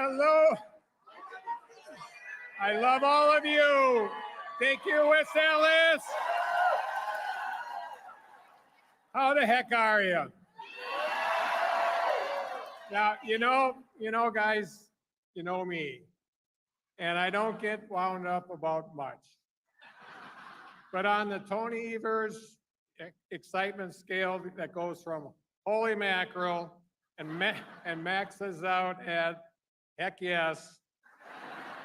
Hello. I love all of you. Thank you, Wes Ellis. How the heck are you? Now, guys, you know me, and I don't get wound up about much. But on the Tony Evers excitement scale that goes from holy mackerel and maxes out at heck yes,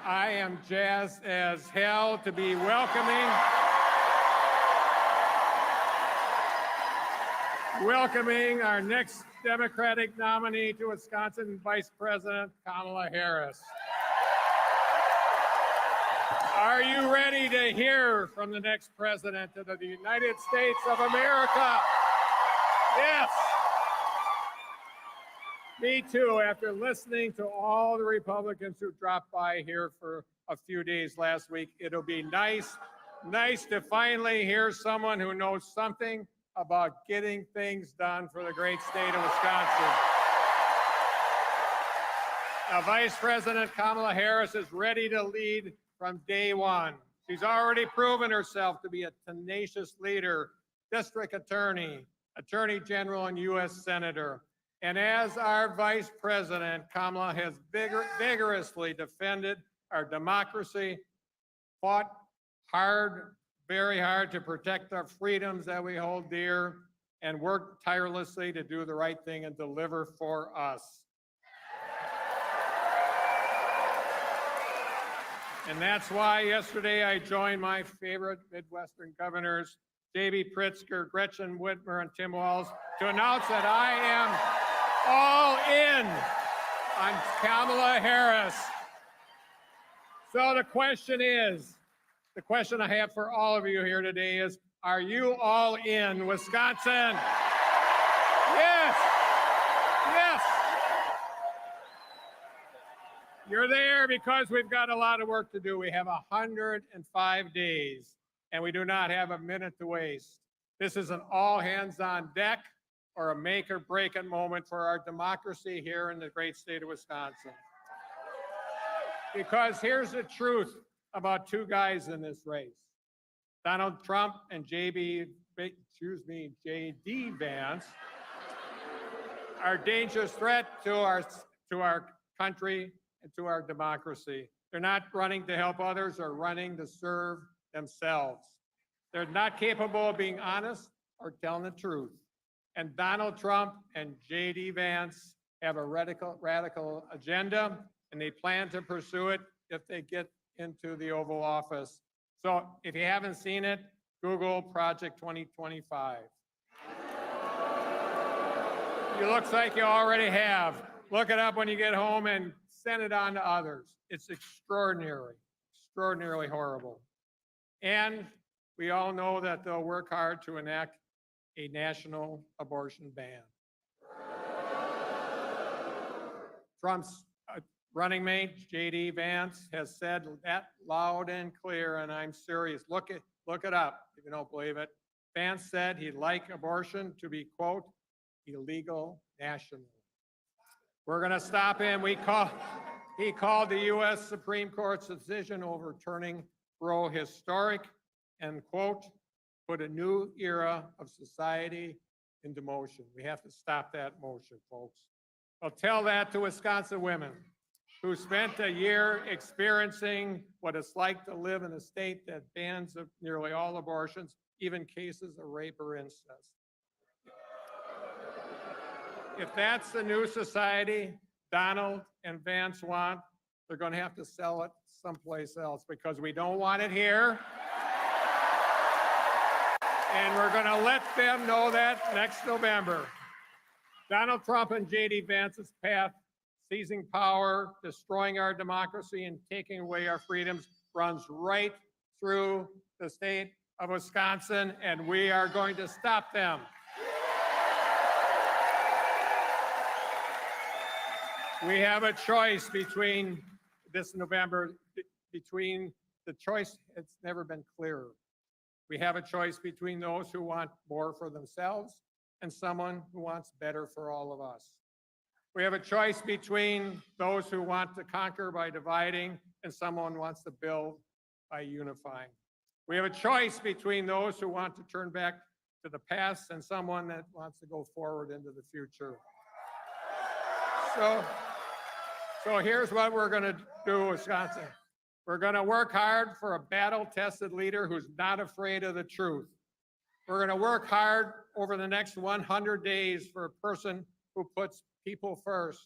I am jazzed as hell to be welcoming our next Democratic nominee to Wisconsin Vice President Kamala Harris. Are you ready to hear from the next president of the United States of America? Yes. Me too, after listening to all the Republicans who dropped by here for a few days last week, it'll be nice to finally hear someone who knows something about getting things done for the great state of Wisconsin. Now, Vice President Kamala Harris is ready to lead from day one. She's already proven herself to be a tenacious leader, district attorney, attorney general, and U.S. senator. And as our vice president, Kamala has vigorously defended our democracy, fought hard, very hard to protect our freedoms that we hold dear, and worked tirelessly to do the right thing and deliver for us. And that's why yesterday I joined my favorite Midwestern governors, J.B. Pritzker, Gretchen Whitmer, and Tim Walz, to announce that I am all in on Kamala Harris. So the question I have for all of you here today is, are you all in Wisconsin? Yes. Yes. You're there because we've got a lot of work to do. We have 105 days, and we do not have a minute to waste. This is an all hands on deck or a make or break it moment for our democracy here in the great state of Wisconsin. Because here's the truth about two guys in this race. Donald Trump and J.D. Vance are a dangerous threat to our country and to our democracy. They're not running to help others, they're running to serve themselves. They're not capable of being honest or telling the truth. And Donald Trump and J.D. Vance have a radical agenda, and they plan to pursue it if they get into the Oval Office. So if you haven't seen it, Google Project 2025. It looks like you already have. Look it up when you get home and send it on to others. It's extraordinarily horrible. And we all know that they'll work hard to enact a national abortion ban. Trump's running mate, J.D. Vance, has said that loud and clear, and I'm serious. Look it up if you don't believe it. Vance said he'd like abortion to be, quote, illegal nationally. We're going to stop him. He called the U.S. Supreme Court's decision overturning Roe historic and, quote, put a new era of society into motion. We have to stop that motion, folks. I'll tell that to Wisconsin women who spent a year experiencing what it's like to live in a state that bans nearly all abortions, even cases of rape or incest. If that's the new society Donald and Vance want, they're going to have to sell it someplace else because we don't want it here. And we're going to let them know that next November. Donald Trump and J.D. Vance's path, seizing power, destroying our democracy, and taking away our freedoms, runs right through the state of Wisconsin, and we are going to stop them. We have a choice between this November, between the choice, it's never been clearer. We have a choice between those who want more for themselves and someone who wants better for all of us. We have a choice between those who want to conquer by dividing and someone who wants to build by unifying. We have a choice between those who want to turn back to the past and someone that wants to go forward into the future. So here's what we're going to do, Wisconsin. We're going to work hard for a battle-tested leader who's not afraid of the truth. We're going to work hard over the next 100 days for a person who puts people first.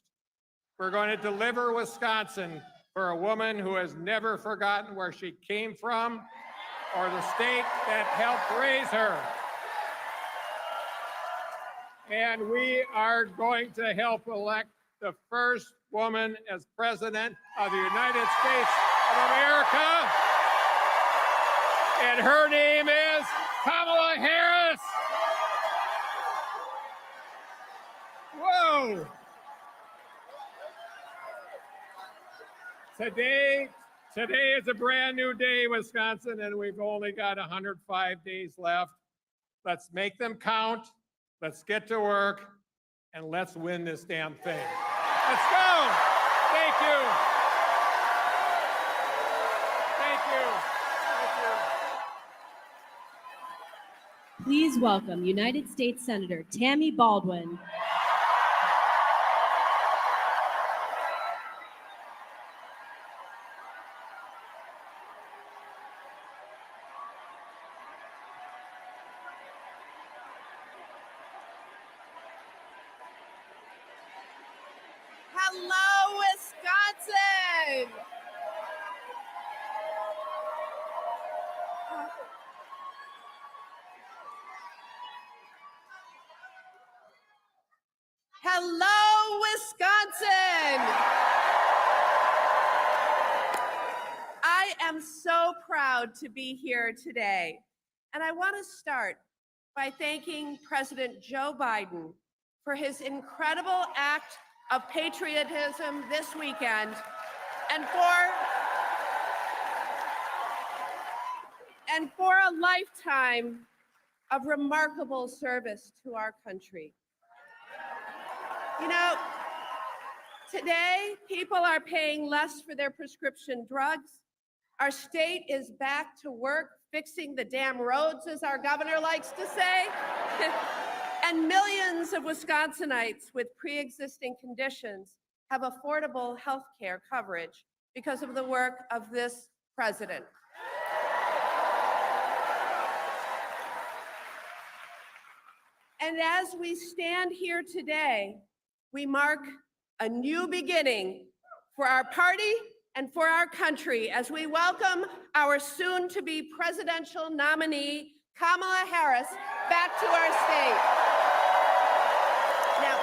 We're going to deliver Wisconsin for a woman who has never forgotten where she came from or the state that helped raise her. And we are going to help elect the first woman as President of the United States of America. And her name is Kamala Harris. Whoa. Today is a brand new day, Wisconsin, and we've only got 105 days left. Let's make them count. Let's get to work, and let's win this damn thing. Let's go. Thank you. Thank you. Thank you. Please welcome United States Senator Tammy Baldwin. Hello, Wisconsin! Hello, Wisconsin! I am so proud to be here today. And I want to start by thanking President Joe Biden for his incredible act of patriotism this weekend and for a lifetime of remarkable service to our country. You know, today people are paying less for their prescription drugs. Our state is back to work fixing the damn roads, as our governor likes to say. And millions of Wisconsinites with pre-existing conditions have affordable health care coverage because of the work of this president. And as we stand here today, we mark a new beginning for our party and for our country as we welcome our soon-to-be presidential nominee, Kamala Harris, back to our state. Now,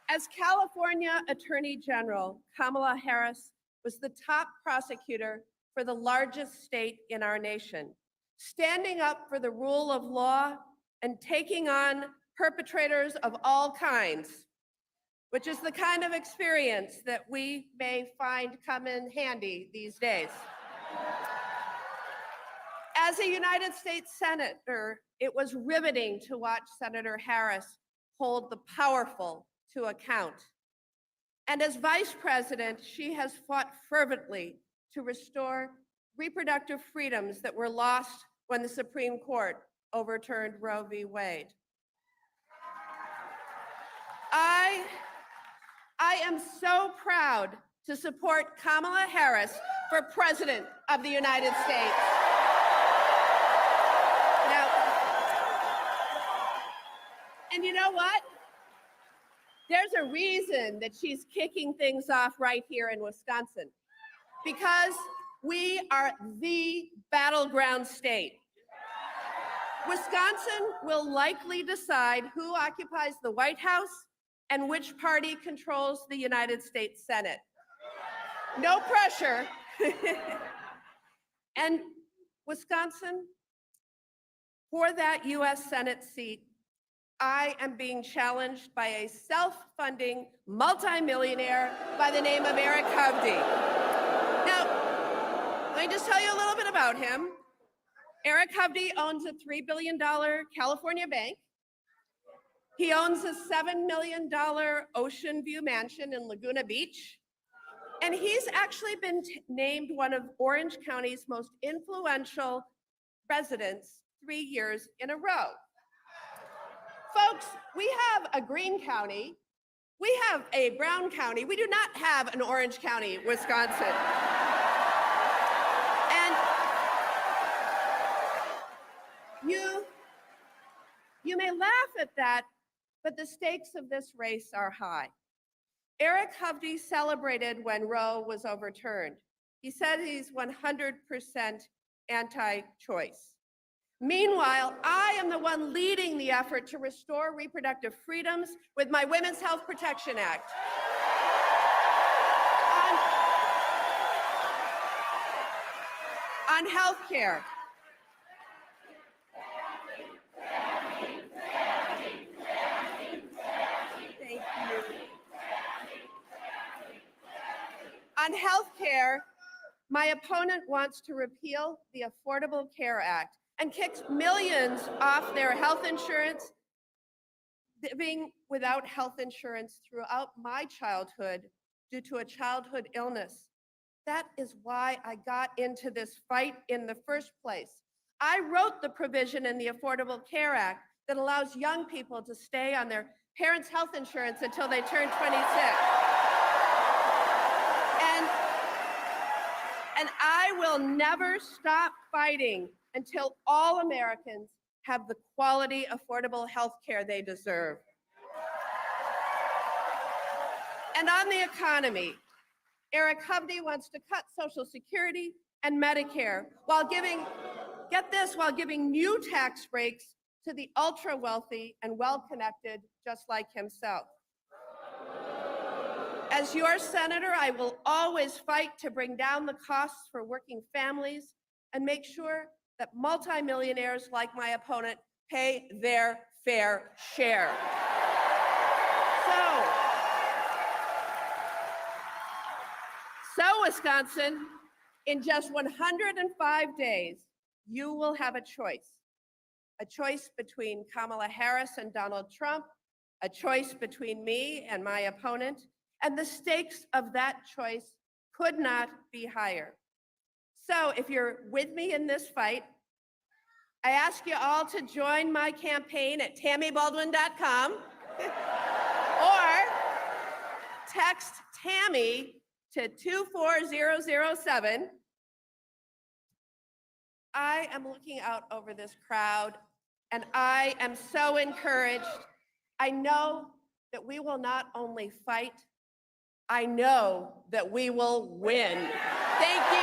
as California Attorney General, Kamala Harris was the top prosecutor for the largest state in our nation, standing up for the rule of law and taking on perpetrators of all kinds, which is the kind of experience that we may find come in handy these days. As a United States Senator, it was riveting to watch Senator Harris hold the powerful to account. And as Vice President, she has fought fervently to restore reproductive freedoms that were lost when the Supreme Court overturned Roe v. Wade. I am so proud to support Kamala Harris for President of the United States. Now, and you know what? There's a reason that she's kicking things off right here in Wisconsin, because we are the battleground state. Wisconsin will likely decide who occupies the White House and which party controls the United States Senate. No pressure. And Wisconsin, for that US Senate seat, I am being challenged by a self-funding multimillionaire by the name of Eric Hovde. Now, let me just tell you a little bit about him. Eric Hovde owns a $3 billion California bank. He owns a $7 million ocean view mansion in Laguna Beach. And he's actually been named one of Orange County's most influential residents 3 years in a row. Folks, we have a green county, we have a brown county, we do not have an Orange County, Wisconsin. And you may laugh at that, but the stakes of this race are high. Eric Hovde celebrated when Roe was overturned. He said he's 100% anti-choice. Meanwhile, I am the one leading the effort to restore reproductive freedoms with my Women's Health Protection Act. On health care. Thank you. On health care, my opponent wants to repeal the Affordable Care Act and kicks millions off their health insurance, living without health insurance throughout my childhood due to a childhood illness. That is why I got into this fight in the first place. I wrote the provision in the Affordable Care Act that allows young people to stay on their parents' health insurance until they turn 26. And I will never stop fighting until all Americans have the quality, affordable health care they deserve. And on the economy, Eric Hovde wants to cut Social Security and Medicare while giving, get this, while giving new tax breaks to the ultra wealthy and well-connected, just like himself. As your senator, I will always fight to bring down the costs for working families and make sure that multimillionaires like my opponent pay their fair share. So Wisconsin, in just 105 days, you will have a choice between Kamala Harris and Donald Trump, a choice between me and my opponent, and the stakes of that choice could not be higher. So if you're with me in this fight, I ask you all to join my campaign at tammybaldwin.com or text Tammy to 24007. I am looking out over this crowd and I am so encouraged. I know that we will not only fight, I know that we will win. Thank you.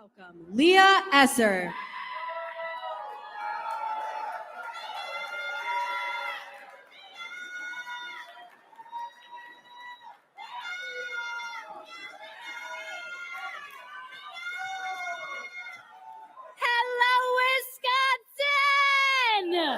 welcome Leah Esser. Hello, Wisconsin!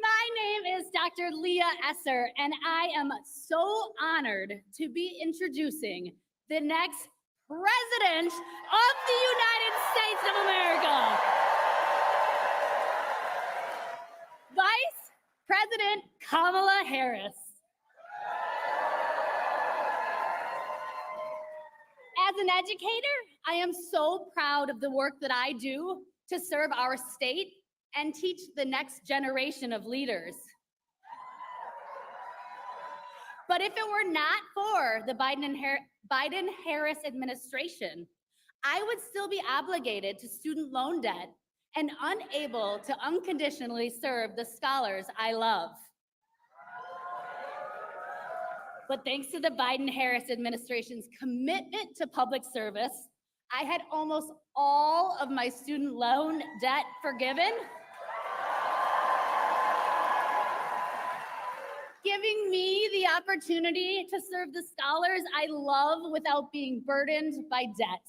My name is Dr. Leah Esser, and I am so honored to be introducing the next President of the United States of America. Vice President Kamala Harris. As an educator, I am so proud of the work that I do to serve our state and teach the next generation of leaders. But if it were not for the Biden-Harris administration, I would still be obligated to student loan debt and unable to unconditionally serve the scholars I love. But thanks to the Biden-Harris administration's commitment to public service, I had almost all of my student loan debt forgiven, giving me the opportunity to serve the scholars I love without being burdened by debt.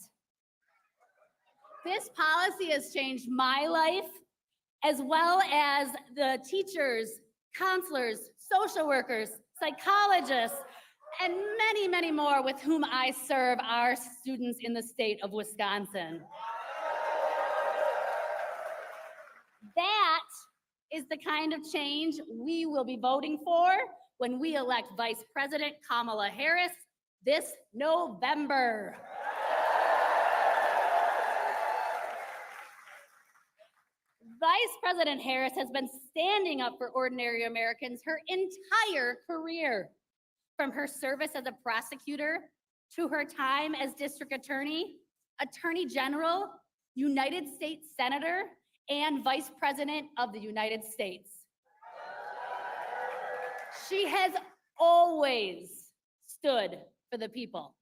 This policy has changed my life, as well as the teachers, counselors, social workers, psychologists, and many, many more with whom I serve our students in the state of Wisconsin. That is the kind of change we will be voting for when we elect Vice President Kamala Harris this November. Vice President Harris has been standing up for ordinary Americans her entire career, from her service as a prosecutor to her time as district attorney, attorney general, United States Senator, and Vice President of the United States. She has always stood for the people.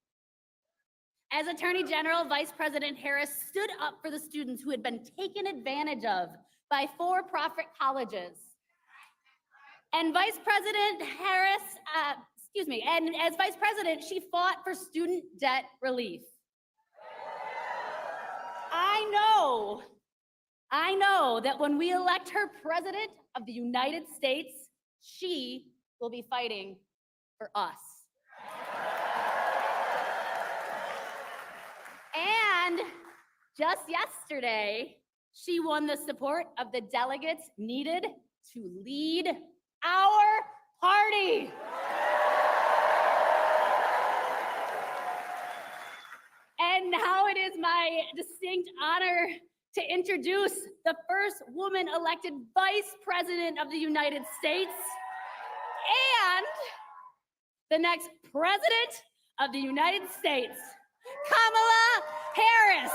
As Attorney General, Vice President Harris stood up for the students who had been taken advantage of by for-profit colleges. And Vice President Harris, and as Vice President, she fought for student debt relief. I know that when we elect her President of the United States, she will be fighting for us. And just yesterday, she won the support of the delegates needed to lead our party. And now it is my distinct honor to introduce the first woman elected Vice President of the United States and the next President of the United States, Kamala Harris.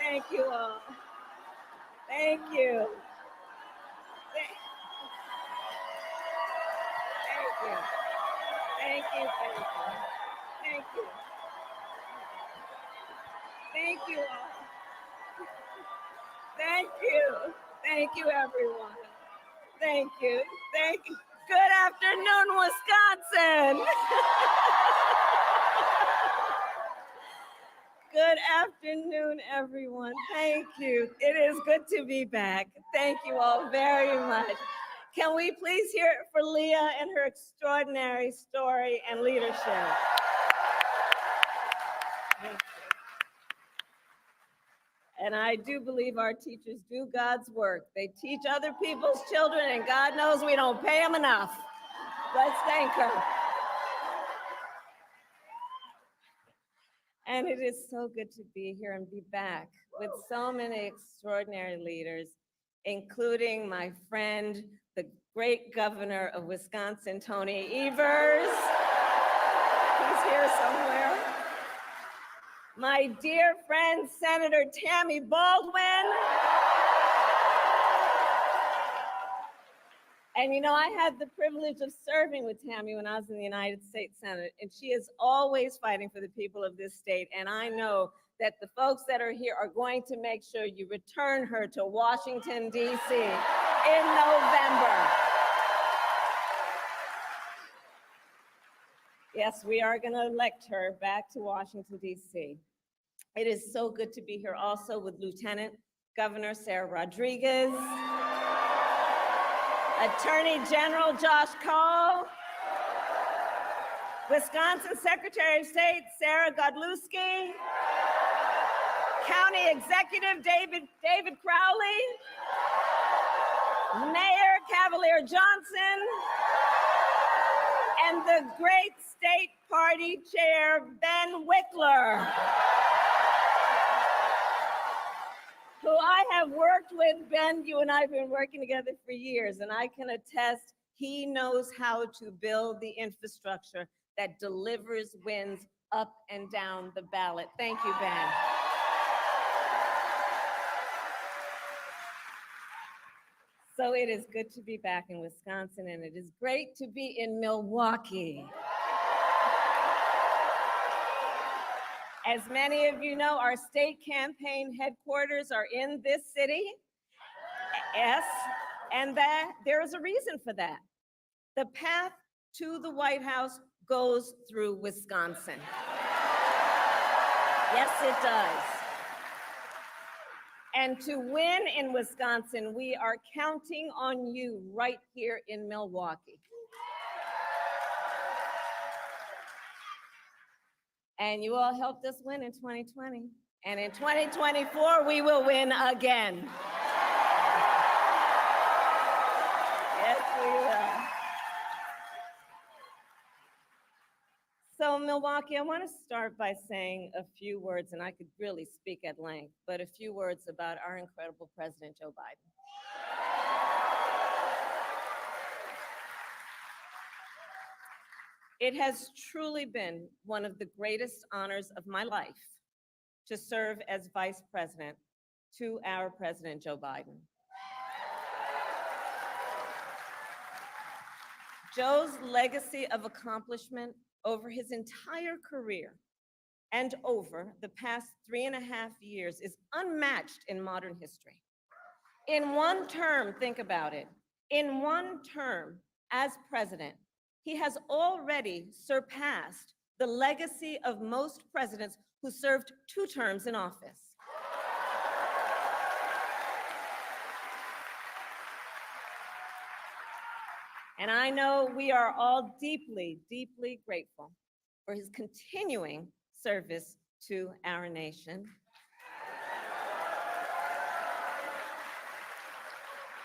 Thank you all. Thank you. Thank you. Thank you. Thank you. Thank you all. Thank you. Thank you, everyone. Thank you. Thank you. Good afternoon, Wisconsin. Good afternoon, everyone. Thank you. It is good to be back. Thank you all very much. Can we please hear it for Leah and her extraordinary story and leadership? Thank you. And I do believe our teachers do God's work. They teach other people's children, and God knows we don't pay them enough. Let's thank her. And it is so good to be here and be back with so many extraordinary leaders, including my friend, the great governor of Wisconsin, Tony Evers. He's here somewhere. My dear friend, Senator Tammy Baldwin. And you know, I had the privilege of serving with Tammy when I was in the United States Senate, and she is always fighting for the people of this state. And I know that the folks that are here are going to make sure you return her to Washington, D.C. in November. Yes, we are going to elect her back to Washington, D.C. It is so good to be here also with Lieutenant Governor Sarah Rodriguez, Attorney General Josh Cole, Wisconsin Secretary of State Sarah Godlewski, County Executive David Crowley, Mayor Cavalier Johnson, and the great state party chair, Ben Wickler, who I have worked with. Ben, you and I have been working together for years, and I can attest he knows how to build the infrastructure that delivers wins up and down the ballot. Thank you, Ben. So it is good to be back in Wisconsin, and it is great to be in Milwaukee. As many of you know, our state campaign headquarters are in this city. Yes, and that there is a reason for that. The path to the White House goes through Wisconsin. Yes, it does. And to win in Wisconsin, we are counting on you right here in Milwaukee. And you all helped us win in 2020. And in 2024, we will win again. Yes, we will. So Milwaukee, I want to start by saying a few words, and I could really speak at length, but a few words about our incredible President Joe Biden. It has truly been one of the greatest honors of my life to serve as Vice President to our President Joe Biden. Joe's legacy of accomplishment over his entire career and over the past 3.5 years is unmatched in modern history. In one term, think about it, in one term as president, he has already surpassed the legacy of most presidents who served 2 terms in office. And I know we are all deeply, deeply grateful for his continuing service to our nation.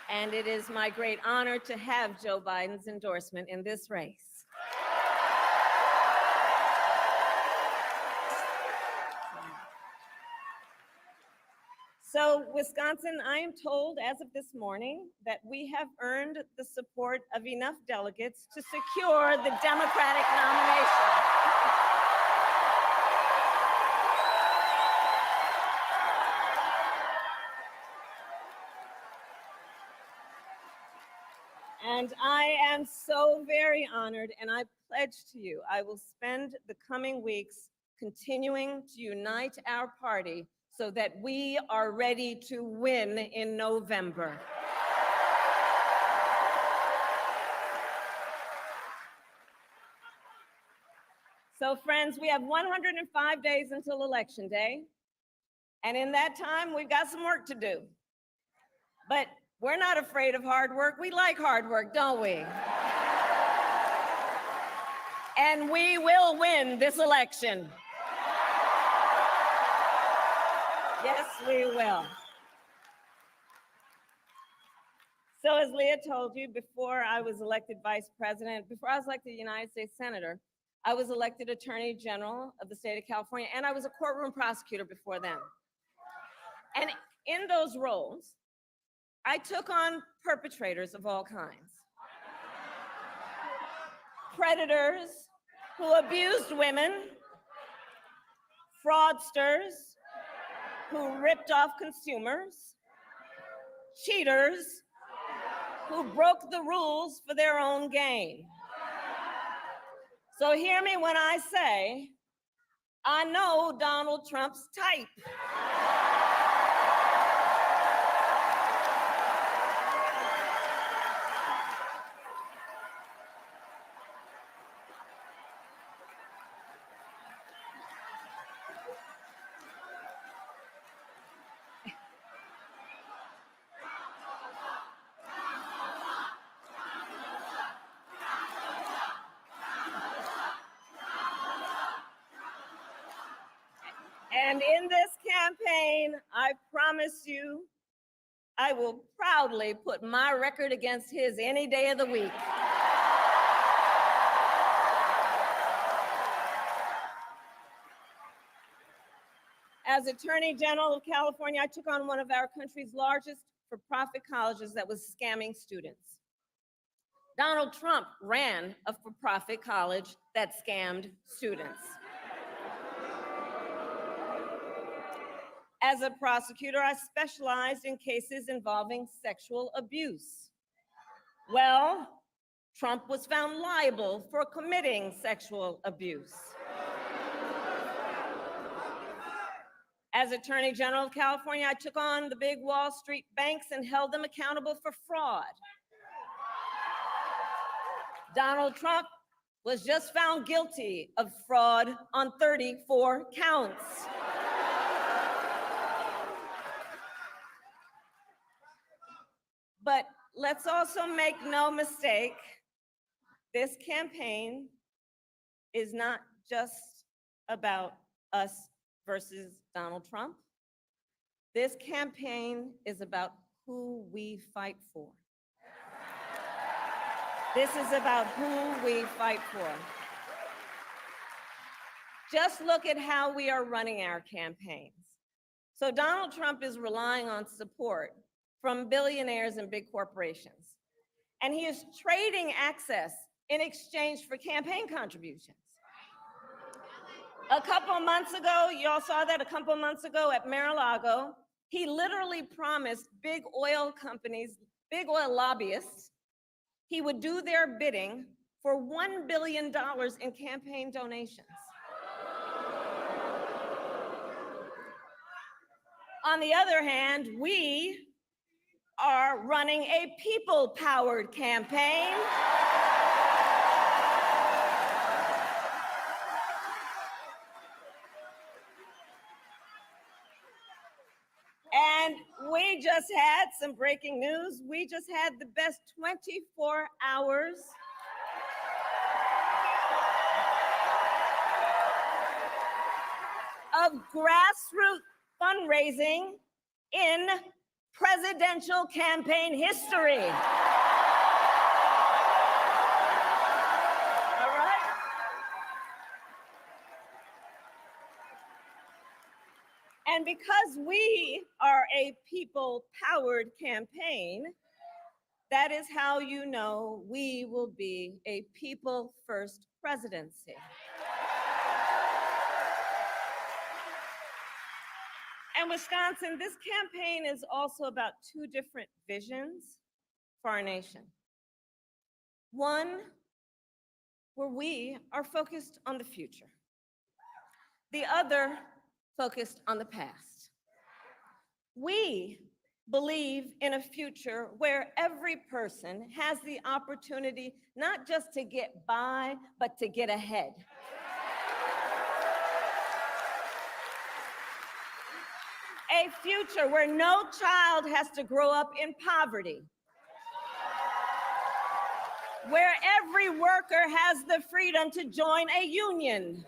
And it is my great honor to have Joe Biden's endorsement in this race. So Wisconsin, I am told as of this morning that we have earned the support of enough delegates to secure the Democratic nomination. And I am so very honored, and I pledge to you, I will spend the coming weeks continuing to unite our party so that we are ready to win in November. So friends, we have 105 days until Election Day. And in that time, we've got some work to do. But we're not afraid of hard work. We like hard work, don't we? And we will win this election. Yes, we will. So as Leah told you, before I was elected vice president, before I was elected United States Senator, I was elected Attorney General of the state of California, and I was a courtroom prosecutor before then. And in those roles, I took on perpetrators of all kinds. Predators who abused women, fraudsters who ripped off consumers, cheaters who broke the rules for their own gain. So hear me when I say, I know Donald Trump's type. And in this campaign, I promise you, I will proudly put my record against his any day of the week. As Attorney General of California, I took on one of our country's largest for-profit colleges that was scamming students. Donald Trump ran a for-profit college that scammed students. As a prosecutor, I specialized in cases involving sexual abuse. Well, Trump was found liable for committing sexual abuse. As Attorney General of California, I took on the big Wall Street banks and held them accountable for fraud. Donald Trump was just found guilty of fraud on 34 counts. But let's also make no mistake, this campaign is not just about us versus Donald Trump. This campaign is about who we fight for. This is about who we fight for. Just look at how we are running our campaigns. So Donald Trump is relying on support from billionaires and big corporations. And he is trading access in exchange for campaign contributions. A couple months ago, you all saw that a couple months ago at Mar-a-Lago, he literally promised big oil companies, big oil lobbyists, he would do their bidding for $1 billion in campaign donations. On the other hand, we are running a people-powered campaign. And we just had some breaking news. We just had the best 24 hours of grassroots fundraising in presidential campaign history. All right? And because we are a people-powered campaign, that is how you know we will be a people-first presidency. And Wisconsin, this campaign is also about two different visions for our nation. One, where we are focused on the future. The other, focused on the past. We believe in a future where every person has the opportunity not just to get by, but to get ahead. A future where no child has to grow up in poverty. Where every worker has the freedom to join a union.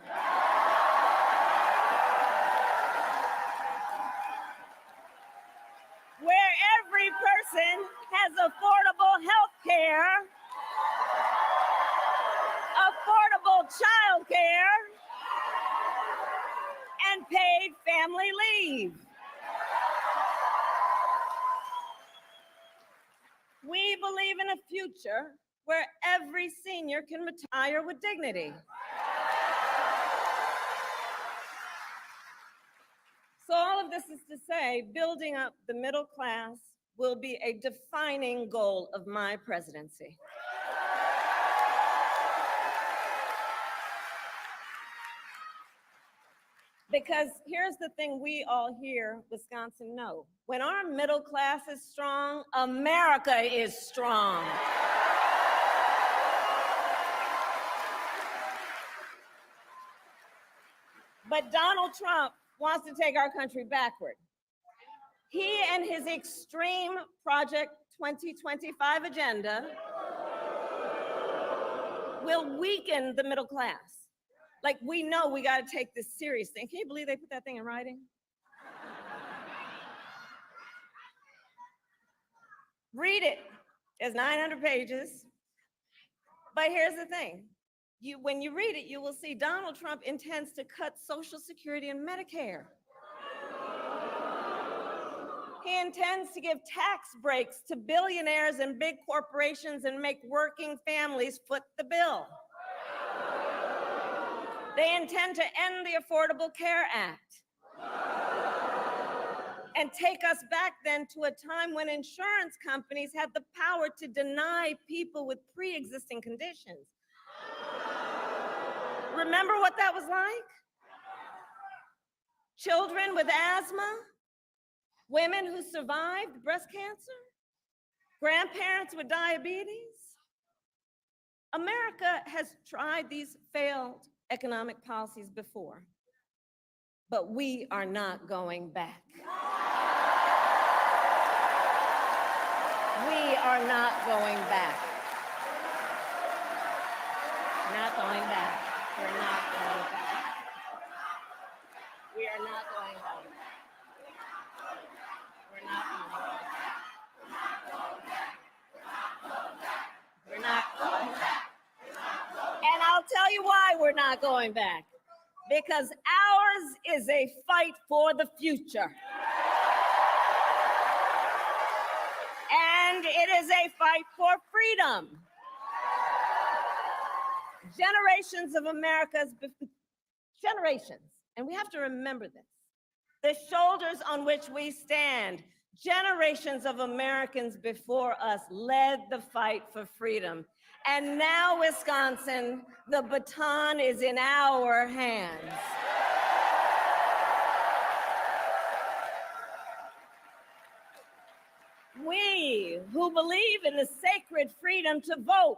Where every person has affordable health care, affordable child care, and paid family leave. We believe in a future where every senior can retire with dignity. So all of this is to say, building up the middle class will be a defining goal of my presidency. Because here's the thing we all here, Wisconsin, know. When our middle class is strong, America is strong. But Donald Trump wants to take our country backward. He and his extreme Project 2025 agenda will weaken the middle class. Like, we know we got to take this seriously. Can you believe they put that thing in writing? Read it. It's 900 pages. But here's the thing. When you read it, you will see Donald Trump intends to cut Social Security and Medicare. He intends to give tax breaks to billionaires and big corporations and make working families foot the bill. They intend to end the Affordable Care Act and take us back then to a time when insurance companies had the power to deny people with pre-existing conditions. Remember what that was like? Children with asthma, women who survived breast cancer, grandparents with diabetes. America has tried these failed economic policies before, but we are not going back. We are not going back. Not going back. We're not going back. We are not going back. We're not going back. We're not going back. And I'll tell you why we're not going back. Because ours is a fight for the future. And it is a fight for freedom. Generations of generations, and we have to remember this, the shoulders on which we stand, generations of Americans before us led the fight for freedom. And now, Wisconsin, the baton is in our hands. We who believe in the sacred freedom to vote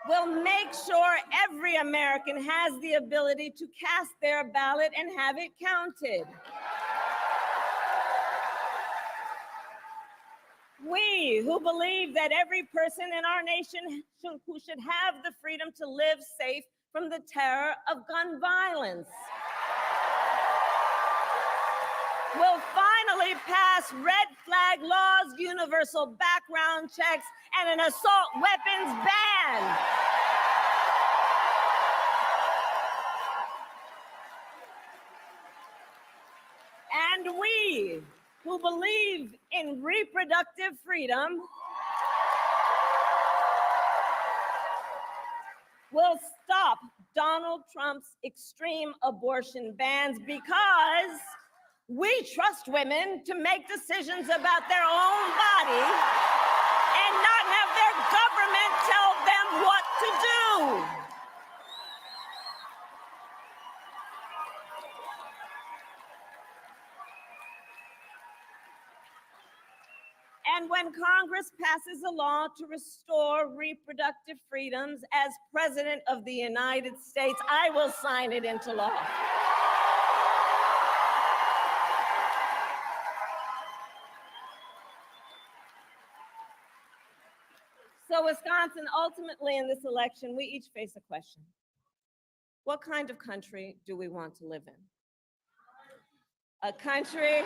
will make sure every American has the ability to cast their ballot and have it counted. We who believe that every person in our nation who should have the freedom to live safe from the terror of gun violence will finally pass red flag laws, universal background checks, and an assault weapons ban. And we who believe in reproductive freedom will stop Donald Trump's extreme abortion bans because we trust women to make decisions about their own body and not have their government tell them what to do. And when Congress passes a law to restore reproductive freedoms as President of the United States, I will sign it into law. So Wisconsin, ultimately in this election, we each face a question. What kind of country do we want to live in? A country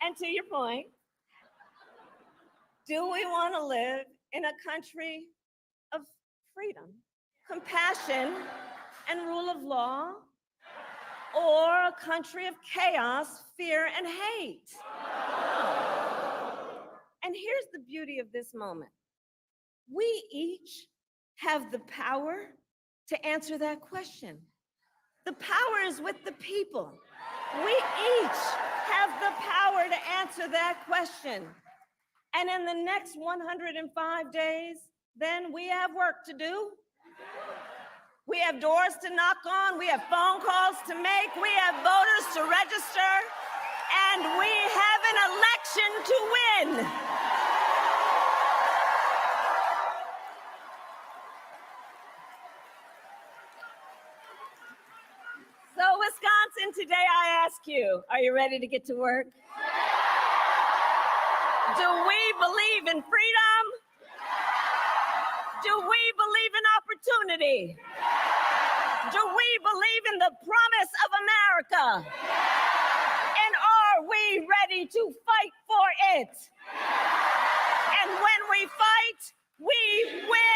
and to your point, do we want to live in a country of freedom, compassion, and rule of law, or a country of chaos, fear, and hate? And here's the beauty of this moment. We each have the power to answer that question. The power is with the people. We each have the power to answer that question. And in the next 105 days, then we have work to do. We have doors to knock on, we have phone calls to make, we have voters to register, and we have an election to win. So Wisconsin, today I ask you, are you ready to get to work? Do we believe in freedom? Do we believe in opportunity? Do we believe in the promise of America? And are we ready to fight for it? And when we fight, we win.